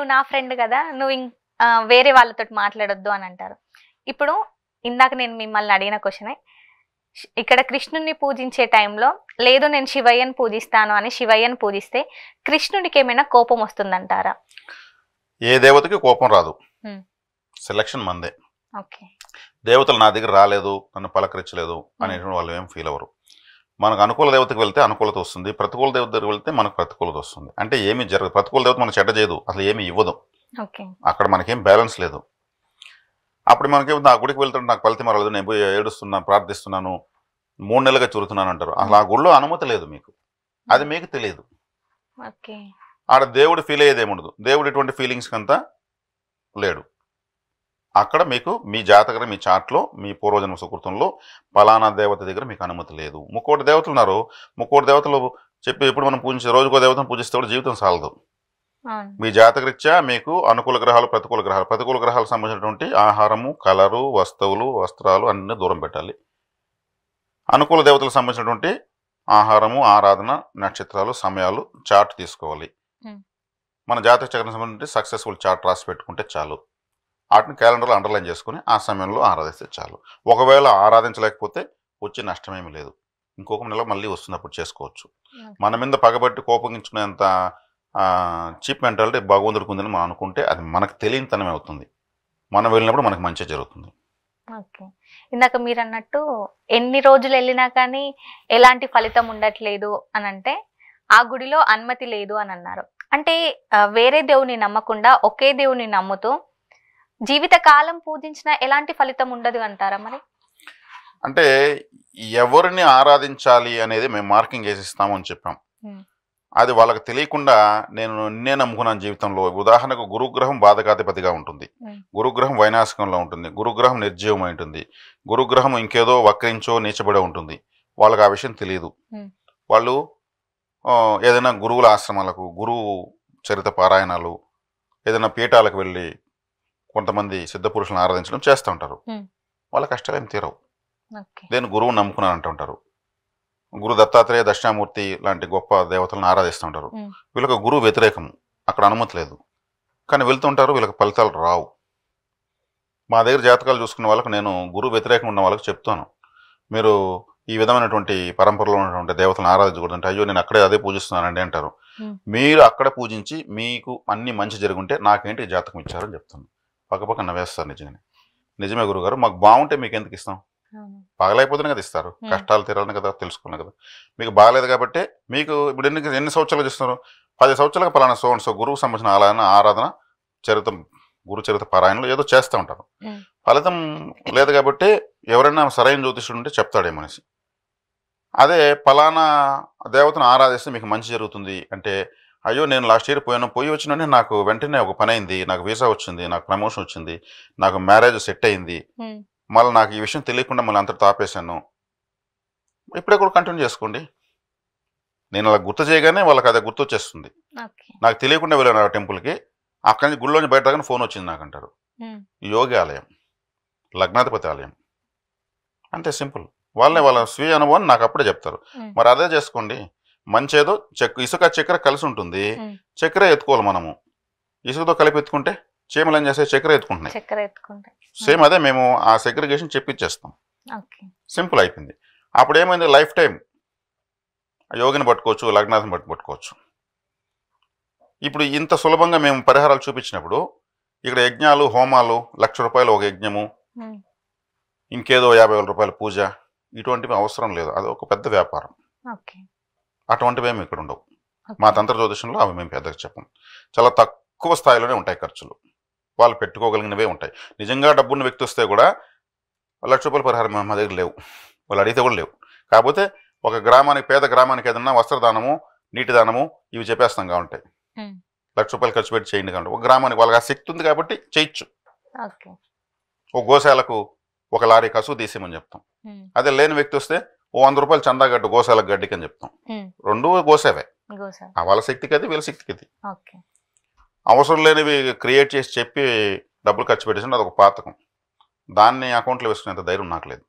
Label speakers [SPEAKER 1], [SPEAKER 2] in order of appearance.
[SPEAKER 1] నువ్వు నా ఫ్రెండ్ కదా, నువ్వు వేరే వాళ్ళతోటి మాట్లాడొద్దు అని అంటారు. ఇప్పుడు ఇందాక నేను మిమ్మల్ని అడిగిన క్వశ్చనే, ఇక్కడ కృష్ణుడిని పూజించే టైంలో లేదు నేను శివయ్యను పూజిస్తాను అని శివయ్యను పూజిస్తే కృష్ణుడికి ఏమైనా కోపం వస్తుందంటారా?
[SPEAKER 2] ఏ దేవతకి కోపం రాదు, సెలక్షన్ మందే.
[SPEAKER 1] ఓకే,
[SPEAKER 2] దేవతలు నా దగ్గర రాలేదు, నన్ను పలకరించలేదు అనేటువంటి వాళ్ళు ఏం ఫీల్ అవ్వరు. మనకు అనుకూల దేవతకి వెళ్తే అనుకూలత వస్తుంది, ప్రతికూల దేవత దగ్గరికి వెళ్తే మనకు ప్రతికూలత వస్తుంది. అంటే ఏమీ జరగదు. ప్రతికూల దేవత మనకు చెడ్డ చేయదు, అసలు ఏమీ ఇవ్వదు. అక్కడ మనకేం బ్యాలెన్స్ లేదు. అప్పుడు మనకేం ఆ గుడికి వెళ్తుంటే నాకు ఫలితం రాలేదు, నేను పోయి ఏడుస్తున్నాను, ప్రార్థిస్తున్నాను, 3 నెలలుగా చూరుతున్నాను అంటారు. అసలు ఆ గుడిలో అనుమతి లేదు మీకు, అది మీకు తెలియదు. ఆడ దేవుడు ఫీల్ అయ్యేది ఏముండదు, దేవుడు ఎటువంటి ఫీలింగ్స్ కంతా లేడు. అక్కడ మీకు మీ జాతకం, మీ చాట్లో, మీ పూర్వజన్మ సుకృతంలో పలానా దేవత దగ్గర మీకు అనుమతి లేదు. 3 కోటి దేవతలు ఉన్నారు, 3 కోటి దేవతలు చెప్పి ఎప్పుడు మనం పూజించే రోజుకో దేవతను పూజిస్తే కూడా జీవితం సాలదు. మీ జాతకరీత్యా మీకు అనుకూల గ్రహాలు, ప్రతికూల గ్రహాలు, ప్రతికూల గ్రహాలకు సంబంధించినటువంటి ఆహారము, కలరు, వస్తువులు, వస్త్రాలు అన్నీ దూరం పెట్టాలి. అనుకూల దేవతలకు సంబంధించినటువంటి ఆహారము, ఆరాధన, నక్షత్రాలు, సమయాలు చార్ట్ తీసుకోవాలి. మన జాతక చక్రం సంబంధించి సక్సెస్ఫుల్ చార్ట్ రాసి పెట్టుకుంటే చాలు. వాటిని క్యాలెండర్లో అండర్లైన్ చేసుకుని ఆ సమయంలో ఆరాధిస్తే చాలు. ఒకవేళ ఆరాధించలేకపోతే వచ్చే నష్టమేమి లేదు, ఇంకొక నెల మళ్ళీ వస్తున్నప్పుడు చేసుకోవచ్చు. మన మీద పగబట్టి కోపగించుకునేంత చీప్ మెంటాలిటీ భగవంతుడికి ఉందని మనం అనుకుంటే అది మనకు తెలియనితనమే అవుతుంది. మనం వెళ్ళినప్పుడు మనకు మంచి జరుగుతుంది.
[SPEAKER 1] ఓకే, ఇందాక మీరు అన్నట్టు ఎన్ని రోజులు వెళ్ళినా కానీ ఎలాంటి ఫలితం ఉండట్లేదు అని అంటే ఆ గుడిలో అనుమతి లేదు అని అన్నారు. అంటే వేరే దేవుని నమ్మకుండా ఒకే దేవుని నమ్ముతూ జీవిత కాలం పూజించిన ఎలాంటి ఫలితం ఉండదు అంటారా? మరి
[SPEAKER 2] అంటే ఎవరిని ఆరాధించాలి అనేది మేము మార్కింగ్ చేసి ఇస్తామని చెప్పాం. అది వాళ్ళకి తెలియకుండా నిన్నే నమ్ముకున్నాను జీవితంలో. ఉదాహరణకు గురుగ్రహం బాధకాధిపతిగా ఉంటుంది, గురుగ్రహం వైనాశకంలో ఉంటుంది, గురుగ్రహం నిర్జీవమై ఉంటుంది, గురుగ్రహం ఇంకేదో వక్రించో నీచబడే ఉంటుంది. వాళ్ళకి ఆ విషయం తెలియదు. వాళ్ళు ఏదైనా గురువుల ఆశ్రమాలకు, గురువు చరిత పారాయణాలు, ఏదైనా పీఠాలకు వెళ్ళి కొంతమంది సిద్ధ పురుషులను ఆరాధించడం చేస్తూ ఉంటారు. వాళ్ళ కష్టాలు ఏం తీరవు. నేను గురువుని నమ్ముకున్నాను అంటూ ఉంటారు. గురు దత్తాత్రేయ, దక్షిణామూర్తి లాంటి గొప్ప దేవతలను ఆరాధిస్తూ ఉంటారు. వీళ్ళకి గురువు వ్యతిరేకం, అక్కడ అనుమతి లేదు, కానీ వెళ్తుంటారు, వీళ్ళకి ఫలితాలు రావు. మా దగ్గర జాతకాలు చూసుకున్న వాళ్ళకి నేను గురువు వ్యతిరేకం ఉన్న వాళ్ళకి చెప్తాను, మీరు ఈ విధమైనటువంటి పరంపరలో ఉన్నటువంటి దేవతలను ఆరాధించకూడదంటే, అయ్యో నేను అక్కడే అదే పూజిస్తున్నానండి అంటారు. మీరు అక్కడ పూజించి మీకు అన్ని మంచి జరుగుంటే నాకేంటి జాతకం ఇచ్చారని చెప్తాను. పక్కపక్క నవ్వేస్తారు. నిజమే గురుగారు, మాకు బాగుంటే మీకు ఎందుకు ఇస్తాం, బాగలేకపోతేనే కదా ఇస్తారు, కష్టాలు తీరాలని కదా తెలుసుకున్నాను కదా. మీకు బాగలేదు కాబట్టి మీకు ఇప్పుడు ఎన్ని సంవత్సరాలు చేస్తున్నారు, 10 సంవత్సరాలుగా పలానా సో గురువుకు సంబంధించిన ఆరాధన చరిత్ర, గురు చరిత్ర పారాయణలు ఏదో చేస్తూ ఉంటారు. ఫలితం లేదు కాబట్టి ఎవరైనా సరైన జ్యోతిషుడు ఉంటే చెప్తాడే మనిషి. అదే పలానా దేవతను ఆరాధిస్తే మీకు మంచి జరుగుతుంది అంటే, అయ్యో నేను లాస్ట్ ఇయర్ పోయి వచ్చినంటే నాకు వెంటనే ఒక పని అయింది, నాకు వీసా వచ్చింది, నాకు ప్రమోషన్ వచ్చింది, నాకు మ్యారేజ్ సెట్ అయింది, మళ్ళీ నాకు ఈ విషయం తెలియకుండా మళ్ళీ అంతటితో ఆపేశాను, ఇప్పుడే కూడా కంటిన్యూ చేసుకోండి. నేను అలా గుర్తు చేయగానే వాళ్ళకి అదే గుర్తు వచ్చేస్తుంది. నాకు తెలియకుండా వెళ్ళాను ఆ టెంపుల్కి, అక్కడి నుంచి గుళ్ళోంచి బయట రాగానే ఫోన్ వచ్చింది నాకు అంటారు. యోగి ఆలయం, లగ్నాధిపతి ఆలయం, అంతే సింపుల్. వాళ్ళ స్వీయ అనుభవాన్ని నాకు అప్పుడే చెప్తారు. మరి అదే చేసుకోండి. మంచేదో ఇసుక చక్కెర కలిసి ఉంటుంది, చక్కెర ఎత్తుకోవాలి మనము. ఇసుకతో కలిపి ఎత్తుకుంటే చీమలు ఏం చేస్తే చక్కెర ఎత్తుకుంటున్నాయి. సేమ్ అదే మేము ఆ సెగ్రిగేషన్ చెప్పించేస్తాం. సింపుల్ అయిపోయింది. అప్పుడు ఏమైంది, లైఫ్ టైం యోగిని పట్టుకోవచ్చు, లగ్నాథిని పట్టుకోవచ్చు. ఇప్పుడు ఇంత సులభంగా మేము పరిహారాలు చూపించినప్పుడు ఇక్కడ యజ్ఞాలు, హోమాలు, ₹1,00,000 ఒక యజ్ఞము, ఇంకేదో 50,000 రూపాయల పూజ, ఇటువంటివి అవసరం లేదు. అది ఒక పెద్ద వ్యాపారం. అటువంటివి ఏమి ఇక్కడ ఉండవు. మా తంత్ర జ్యోతిషంలో అవి మేము పెద్దగా చెప్పం. చాలా తక్కువ స్థాయిలోనే ఉంటాయి ఖర్చులు, వాళ్ళు పెట్టుకోగలిగినవే ఉంటాయి. నిజంగా డబ్బున్న వ్యక్తి వస్తే కూడా ₹1,00,000 పరిహారం మా దగ్గర లేవు, వాళ్ళు అడిగితే కూడా లేవు. కాకపోతే ఒక గ్రామానికి, పేద గ్రామానికి ఏదన్నా వస్త్రదానము, నీటి దానము ఇవి చెప్పేస్తాం కావుంటాయి. ₹1,00,000 ఖర్చు పెట్టి చేయండి కాబట్టి ఒక గ్రామానికి వాళ్ళకి ఆ శక్తి ఉంది కాబట్టి చేయొచ్చు. ఒక గోశాలకు ఒక లారీ కసువు తీసేయమని చెప్తాం. అదే లేని వ్యక్తి వస్తే ₹100 చందా గడ్డు గోశాలకు గడ్డికి అని చెప్తాం. రెండు గోసేవే, వాళ్ళ శక్తికి అది, వీళ్ళ శక్తికి అది. అవసరం లేనివి క్రియేట్ చేసి చెప్పి డబ్బులు ఖర్చు పెట్టేసి అది ఒక పాతకం, దాన్ని అకౌంట్లో వేసుకునేంత ధైర్యం నాకు లేదు.